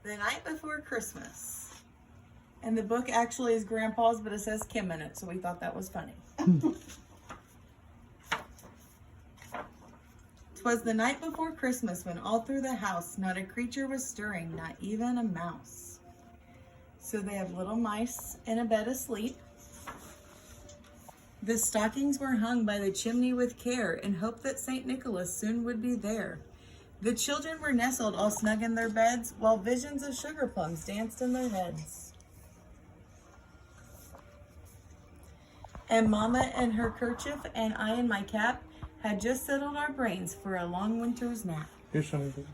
The Night Before Christmas. And the book actually is Grandpa's, but it says Kim in it, so we thought that was funny. 'Twas the night before Christmas when all through the house not a creature was stirring, not even a mouse. So they have little mice in a bed asleep. The stockings were hung by the chimney with care in hope that St. Nicholas soon would be there. The children were nestled all snug in their beds while visions of sugar plums danced in their heads. And Mama in her kerchief and I in my cap had just settled our brains for a long winter's nap. Here's something.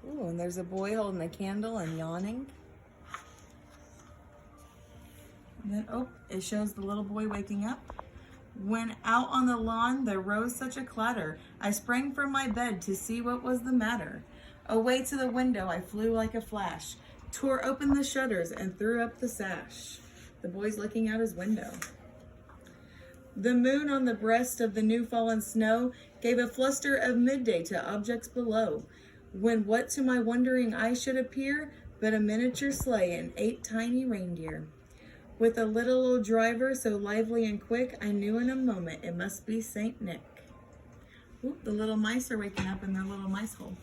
Ooh, and there's a boy holding a candle and yawning. And then, oh, it shows the little boy waking up. When out on the lawn there rose such a clatter, I sprang from my bed to see what was the matter. Away to the window I flew like a flash, tore open the shutters and threw up the sash. The boy's looking out his window. The moon on the breast of the new fallen snow gave a fluster of midday to objects below, when what to my wondering eye should appear but a miniature sleigh and 8 tiny reindeer. With a little old driver so lively and quick, I knew in a moment it must be Saint Nick. Ooh, the little mice are waking up in their little mice hole.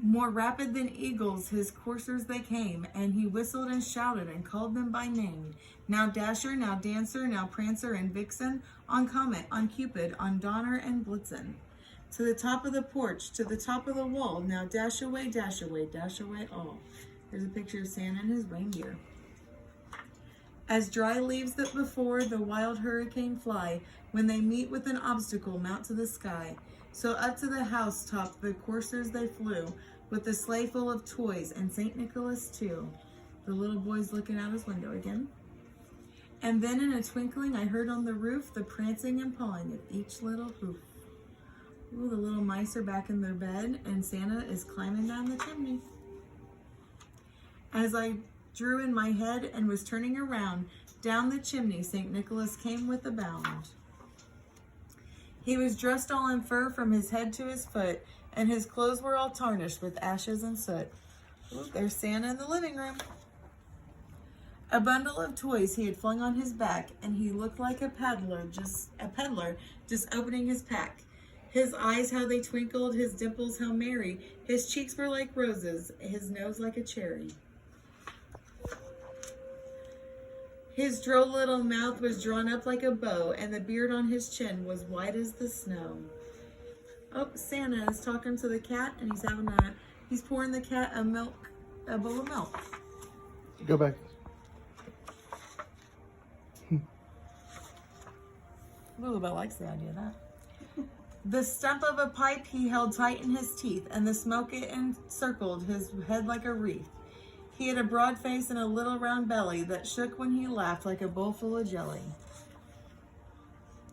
More rapid than eagles, his coursers they came, and he whistled and shouted and called them by name. Now Dasher, now Dancer, now Prancer and Vixen, on Comet, on Cupid, on Donner and Blitzen. To the top of the porch, to the top of the wall, now dash away all. There's a picture of Santa and his reindeer. As dry leaves that before the wild hurricane fly, when they meet with an obstacle, mount to the sky. So up to the housetop the coursers they flew, with the sleigh full of toys, and St. Nicholas too. The little boy's looking out his window again. And then in a twinkling I heard on the roof the prancing and pawing of each little hoof. Ooh, the little mice are back in their bed, and Santa is climbing down the chimney. As I drew in my head and was turning around, down the chimney St. Nicholas came with a bound. He was dressed all in fur from his head to his foot, and his clothes were all tarnished with ashes and soot. Ooh, there's Santa in the living room. A bundle of toys he had flung on his back, and he looked like a peddler just opening his pack. His eyes, how they twinkled, his dimples, how merry. His cheeks were like roses, his nose like a cherry. His droll little mouth was drawn up like a bow, and the beard on his chin was white as the snow. Oh, Santa is talking to the cat, and he's pouring the cat a bowl of milk. Go back. Lulabelle likes the idea of that. The stump of a pipe he held tight in his teeth, and the smoke it encircled his head like a wreath. He had a broad face and a little round belly that shook when he laughed like a bowl full of jelly.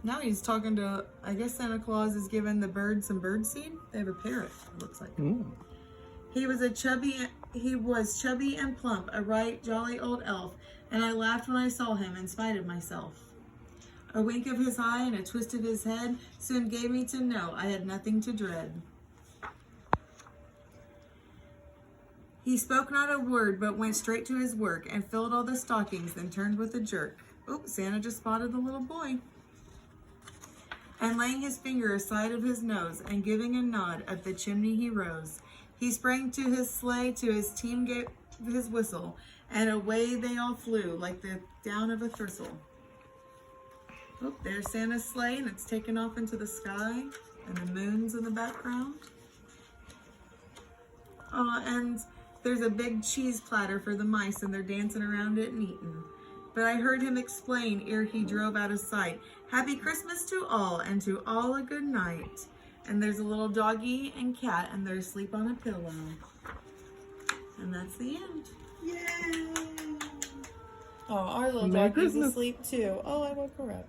Now he's talking to, I guess Santa Claus is giving the bird some bird seed. They have a parrot, it looks like. He was chubby and plump, a right jolly old elf, and I laughed when I saw him in spite of myself. A wink of his eye and a twist of his head soon gave me to know I had nothing to dread. He spoke not a word, but went straight to his work and filled all the stockings, then turned with a jerk. Oops, Santa just spotted the little boy. And laying his finger aside of his nose and giving a nod, up the chimney he rose. He sprang to his sleigh, to his team gave his whistle, and away they all flew like the down of a thistle. Oh, there's Santa's sleigh, and it's taken off into the sky, and the moon's in the background. And there's a big cheese platter for the mice, and they're dancing around it and eating. But I heard him explain ere he drove out of sight, Happy Christmas to all, and to all a good night. And there's a little doggy and cat, and they're asleep on a pillow. And that's the end. Yay! Oh, our little Merry doggy's Christmas. asleep too. Oh, I woke her up.